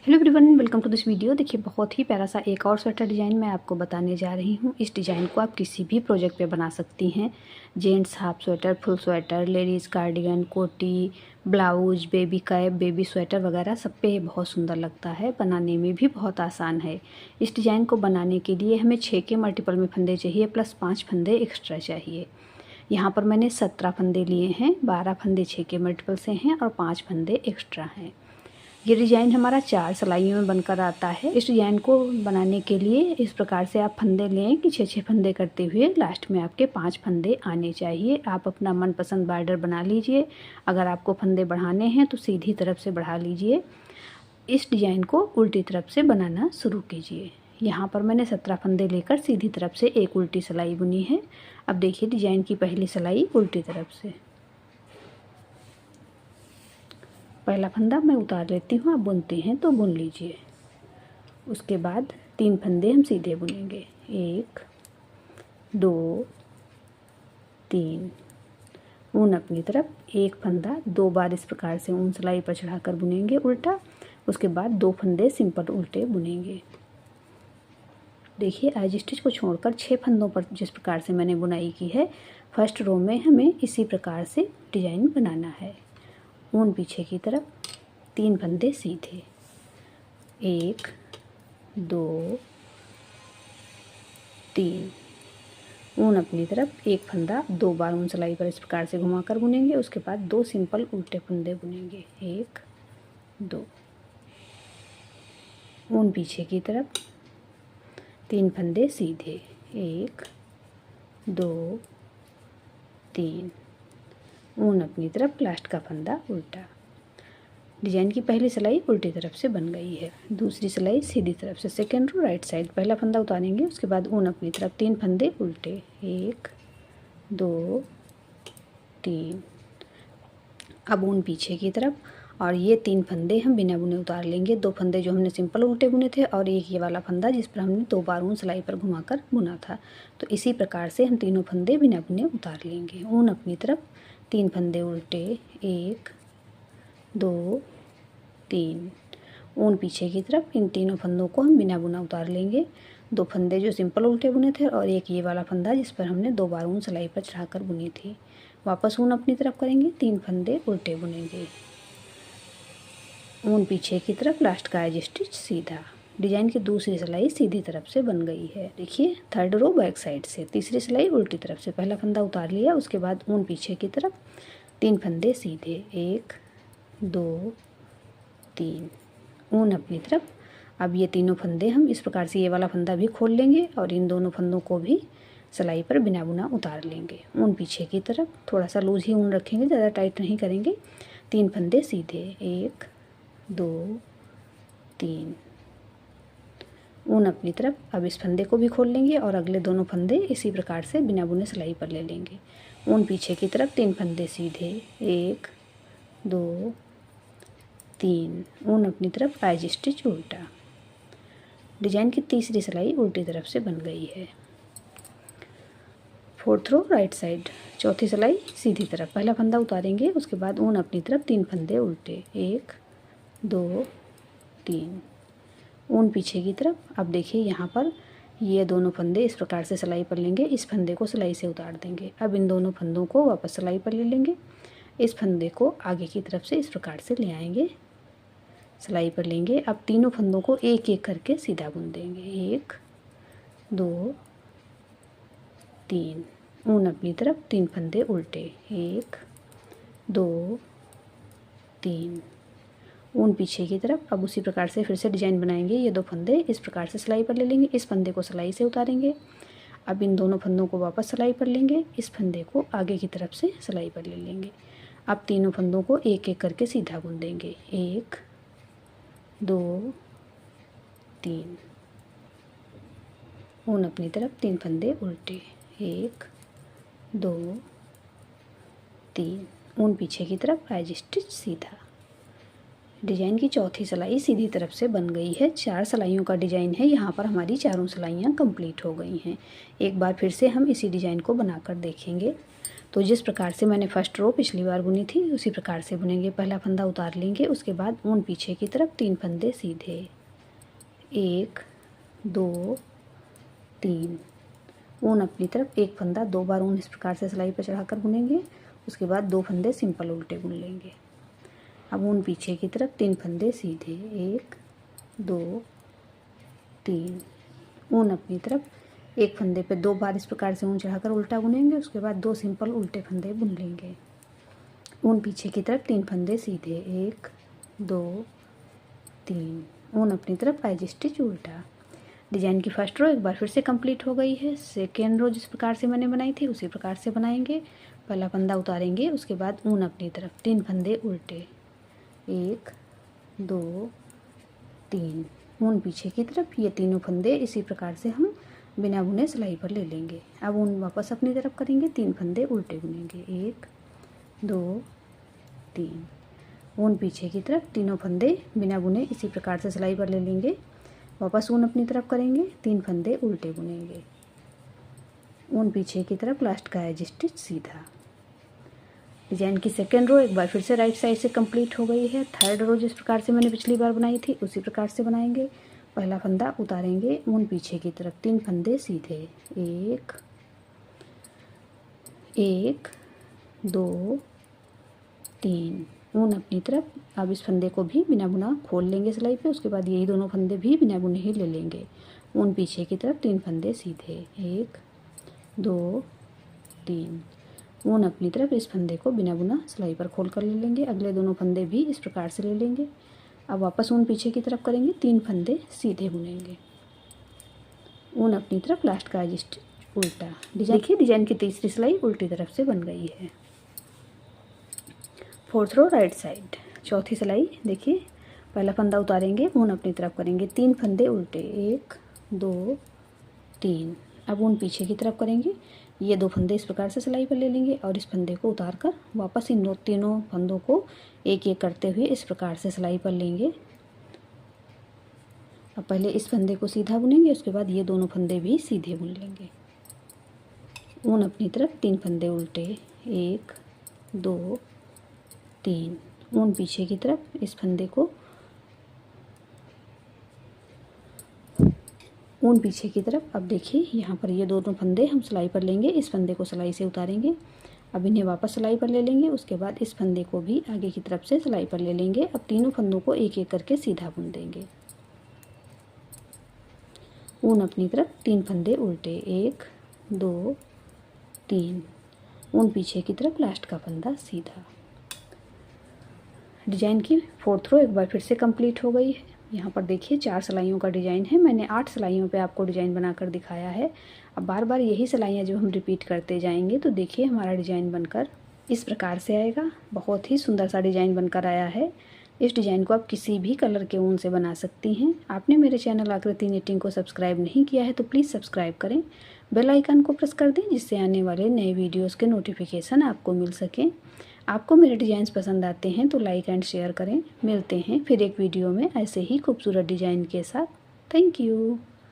Hello everyone, welcome to this video. देखिए, बहुत ही प्यारा सा एक और स्वेटर डिज़ाइन मैं आपको बताने जा रही हूँ। इस डिज़ाइन को आप किसी भी प्रोजेक्ट पे बना सकती हैं। Gents half sweater, full sweater, ladies cardigan, कोटी, blouse, baby cap, baby sweater वगैरह सब पे ये बहुत सुंदर लगता है। बनाने में भी बहुत आसान है। इस डिज़ाइन को बनाने के लिए हमें 6 के मल्टीपल में फंदे चाहिए, प्लस 5 फंदे एक्स्ट्रा चाहिए। यहाँ पर मैंने 17 फंदे लिए हैं। 12 फंदे 6 के मल्टीपल से हैं और 5 फंदे एक्स्ट्रा हैं। ये डिज़ाइन हमारा 4 सिलाइयों में बनकर आता है। इस डिज़ाइन को बनाने के लिए इस प्रकार से आप फंदे लें कि 6-6 फंदे करते हुए लास्ट में आपके 5 फंदे आने चाहिए। आप अपना मनपसंद बॉर्डर बना लीजिए। अगर आपको फंदे बढ़ाने हैं तो सीधी तरफ से बढ़ा लीजिए। इस डिज़ाइन को उल्टी तरफ से बनाना शुरू कीजिए। यहाँ पर मैंने 17 फंदे लेकर सीधी तरफ से एक उल्टी सिलाई बुनी है। अब देखिए डिज़ाइन की पहली सिलाई उल्टी तरफ से। पहला फंदा मैं उतार लेती हूँ, आप बुनते हैं तो बुन लीजिए। उसके बाद 3 फंदे हम सीधे बुनेंगे। 1 2 3 ऊन अपनी तरफ। एक फंदा 2 बार इस प्रकार से ऊन सिलाई पर चढ़ाकर बुनेंगे उल्टा। उसके बाद 2 फंदे सिंपल उल्टे बुनेंगे। देखिए, एज स्टिच को छोड़कर 6 फंदों पर जिस प्रकार से मैंने बुनाई की है, फर्स्ट रो में हमें इसी प्रकार से डिज़ाइन बनाना है। ऊन पीछे की तरफ, 3 फंदे सीधे। 1 2 3 ऊन अपनी तरफ। एक फंदा 2 बार ऊन सिलाई पर इस प्रकार से घुमाकर बुनेंगे। उसके बाद 2 सिंपल उल्टे फंदे बुनेंगे। 1 2 ऊन पीछे की तरफ, 3 फंदे सीधे। 1 2 3 ऊन अपनी तरफ, लास्ट का फंदा उल्टा। डिज़ाइन की पहली सिलाई उल्टी तरफ से बन गई है। दूसरी सिलाई सीधी तरफ से, सेकेंड रो राइट साइड। पहला फंदा उतारेंगे, उसके बाद ऊन अपनी तरफ, 3 फंदे उल्टे। 1 2 3 अब ऊन पीछे की तरफ और ये 3 फंदे हम बिना बुने उतार लेंगे। 2 फंदे जो हमने सिंपल उल्टे बुने थे और एक ये वाला फंदा जिस पर हमने 2 बार ऊन सिलाई पर घुमाकर बुना था। तो इसी प्रकार से हम तीनों फंदे बिना बुने उतार लेंगे। ऊन अपनी तरफ, 3 फंदे उल्टे। 1 2 3 ऊन पीछे की तरफ। इन तीनों फंदों को हम बिना बुना उतार लेंगे। 2 फंदे जो सिंपल उल्टे बुने थे और एक ये वाला फंदा जिस पर हमने 2 बार ऊन सिलाई पर चढ़ाकर बुनी थी। वापस ऊन अपनी तरफ करेंगे, 3 फंदे उल्टे बुनेंगे। ऊन पीछे की तरफ, लास्ट का एज स्टिच सीधा। डिज़ाइन की दूसरी सिलाई सीधी तरफ से बन गई है। देखिए, थर्ड रो बैक साइड से। तीसरी सिलाई उल्टी तरफ से। पहला फंदा उतार लिया, उसके बाद ऊन पीछे की तरफ, 3 फंदे सीधे। 1 2 3 ऊन अपनी तरफ। अब ये तीनों फंदे हम इस प्रकार से, ये वाला फंदा भी खोल लेंगे और इन दोनों फंदों को भी सिलाई पर बिना बुना उतार लेंगे। ऊन पीछे की तरफ, थोड़ा सा लूज ही ऊन रखेंगे, ज़्यादा टाइट नहीं करेंगे। 3 फंदे सीधे। 1 2 3 ऊन अपनी तरफ। अब इस फंदे को भी खोल लेंगे और अगले दोनों फंदे इसी प्रकार से बिना बुने सिलाई पर ले लेंगे। ऊन पीछे की तरफ, 3 फंदे सीधे। 1 2 3 ऊन अपनी तरफ, एज स्टिच उल्टा। डिज़ाइन की तीसरी सिलाई उल्टी तरफ से बन गई है। Fourth row right side. चौथी सिलाई सीधी तरफ। पहला फंदा उतारेंगे, उसके बाद ऊन अपनी तरफ, 3 फंदे उल्टे। 1 2 3 ऊन पीछे की तरफ। अब देखिए, यहाँ पर ये दोनों फंदे इस प्रकार से सिलाई पर लेंगे। इस फंदे को सिलाई से उतार देंगे। अब इन दोनों फंदों को वापस सिलाई पर ले लेंगे। इस फंदे को आगे की तरफ से इस प्रकार से ले आएंगे, सिलाई पर लेंगे। अब तीनों फंदों को एक एक करके सीधा बुन देंगे। 1 2 3 ऊन अपनी तरफ, 3 फंदे उल्टे। 1 2 3 ऊन पीछे की तरफ। अब उसी प्रकार से फिर से डिज़ाइन बनाएंगे। ये 2 फंदे इस प्रकार से सिलाई पर ले लेंगे। इस फंदे को सिलाई से उतारेंगे। अब इन दोनों फंदों को वापस सिलाई पर लेंगे। इस फंदे को आगे की तरफ से सिलाई पर ले लेंगे। अब तीनों फंदों को एक एक करके सीधा बुन देंगे। 1 2 3 ऊन अपनी तरफ, 3 फंदे उल्टे। 1 2 3 ऊन पीछे की तरफ, एज स्टिच सीधा। डिज़ाइन की चौथी सिलाई सीधी तरफ से बन गई है। 4 सिलाइयों का डिज़ाइन है। यहाँ पर हमारी चारों सिलाइयाँ कंप्लीट हो गई हैं। एक बार फिर से हम इसी डिज़ाइन को बनाकर देखेंगे। तो जिस प्रकार से मैंने फर्स्ट रो पिछली बार बुनी थी उसी प्रकार से बुनेंगे। पहला फंदा उतार लेंगे, उसके बाद ऊन पीछे की तरफ 3 फंदे सीधे, 1 2 3, ऊन अपनी तरफ एक फंदा, 2 बार ऊन इस प्रकार से सिलाई पर चढ़ाकर बुनेंगे। उसके बाद 2 फंदे सिंपल उल्टे बुन लेंगे। अब ऊन पीछे की तरफ 3 फंदे सीधे, 1 2 3, ऊन अपनी तरफ एक फंदे पे 2 बार इस प्रकार से ऊन चढ़ाकर उल्टा बुनेंगे। उसके बाद 2 सिंपल उल्टे फंदे बुन लेंगे। ऊन पीछे की तरफ 3 फंदे सीधे, 1 2 3, ऊन अपनी तरफ एज स्टिच उल्टा। डिजाइन की फर्स्ट रो एक बार फिर से कंप्लीट हो गई है। सेकेंड रो जिस प्रकार से मैंने बनाई थी उसी प्रकार से बनाएंगे। पहला फंदा उतारेंगे, उसके बाद ऊन अपनी तरफ 3 फंदे उल्टे, 1 2 3, ऊन पीछे की तरफ। ये तीनों फंदे इसी प्रकार से हम बिना बुने सिलाई पर ले लेंगे। अब ऊन वापस अपनी तरफ करेंगे, 3 फंदे उल्टे बुनेंगे, 1 2 3, ऊन पीछे की तरफ। तीनों फंदे बिना बुने इसी प्रकार से सिलाई पर ले लेंगे। वापस ऊन अपनी तरफ करेंगे, 3 फंदे उल्टे बुनेंगे, ऊन पीछे की तरफ, लास्ट का एज स्टिच सीधा। डिजाइन की सेकेंड रो एक बार फिर से राइट साइड से कंप्लीट हो गई है। थर्ड रो जिस प्रकार से मैंने पिछली बार बनाई थी उसी प्रकार से बनाएंगे। पहला फंदा उतारेंगे, ऊन पीछे की तरफ, 3 फंदे सीधे, 1 2 3, ऊन अपनी तरफ। अब इस फंदे को भी बिना बुना खोल लेंगे सिलाई पे। उसके बाद यही दोनों फंदे भी बिना बुने ही ले लेंगे। ऊन पीछे की तरफ 3 फंदे सीधे, 1 2 3, ऊन अपनी तरफ। इस फंदे को बिना बुना सिलाई पर खोल कर ले लेंगे। अगले दोनों फंदे भी इस प्रकार से ले लेंगे। अब वापस ऊन पीछे की तरफ करेंगे, 3 फंदे सीधे बुनेंगे, ऊन अपनी तरफ, लास्ट का एज स्टिच उल्टा। देखिए डिजाइन की तीसरी सिलाई उल्टी तरफ से बन गई है। फोर्थ रो राइट साइड, चौथी सिलाई देखिए। पहला फंदा उतारेंगे, ऊन अपनी तरफ करेंगे, 3 फंदे उल्टे, 1 2 3, अब ऊन पीछे की तरफ करेंगे। ये 2 फंदे इस प्रकार से सिलाई पर ले लेंगे और इस फंदे को उतार कर वापस इन तीनों फंदों को एक एक करते हुए इस प्रकार से सिलाई पर लेंगे। अब पहले इस फंदे को सीधा बुनेंगे, उसके बाद ये दोनों फंदे भी सीधे बुन लेंगे। ऊन अपनी तरफ, 3 फंदे उल्टे, 1 2 3, ऊन पीछे की तरफ। इस फंदे को ऊन पीछे की तरफ। अब देखिए यहाँ पर ये दोनों फंदे हम सिलाई पर लेंगे। इस फंदे को सिलाई से उतारेंगे, अब इन्हें वापस सिलाई पर ले लेंगे। उसके बाद इस फंदे को भी आगे की तरफ से सिलाई पर ले लेंगे। अब तीनों फंदों को एक एक करके सीधा बुन देंगे। ऊन अपनी तरफ, 3 फंदे उल्टे, 1 2 3, ऊन पीछे की तरफ, लास्ट का फंदा सीधा। डिजाइन की फोर्थ रो एक बार फिर से कंप्लीट हो गई है। यहाँ पर देखिए 4 सिलाइयों का डिजाइन है। मैंने 8 सिलाइयों पे आपको डिजाइन बनाकर दिखाया है। अब बार बार यही सिलाइयाँ जब हम रिपीट करते जाएंगे तो देखिए हमारा डिजाइन बनकर इस प्रकार से आएगा। बहुत ही सुंदर सा डिजाइन बनकर आया है। इस डिजाइन को आप किसी भी कलर के ऊन से बना सकती हैं। आपने मेरे चैनल आकृति निटिंग को सब्सक्राइब नहीं किया है तो प्लीज़ सब्सक्राइब करें, बेल आइकन को प्रेस कर दें जिससे आने वाले नए वीडियोस के नोटिफिकेशन आपको मिल सकें। आपको मेरे डिज़ाइंस पसंद आते हैं तो लाइक एंड शेयर करें। मिलते हैं फिर एक वीडियो में ऐसे ही खूबसूरत डिज़ाइन के साथ। Thank you.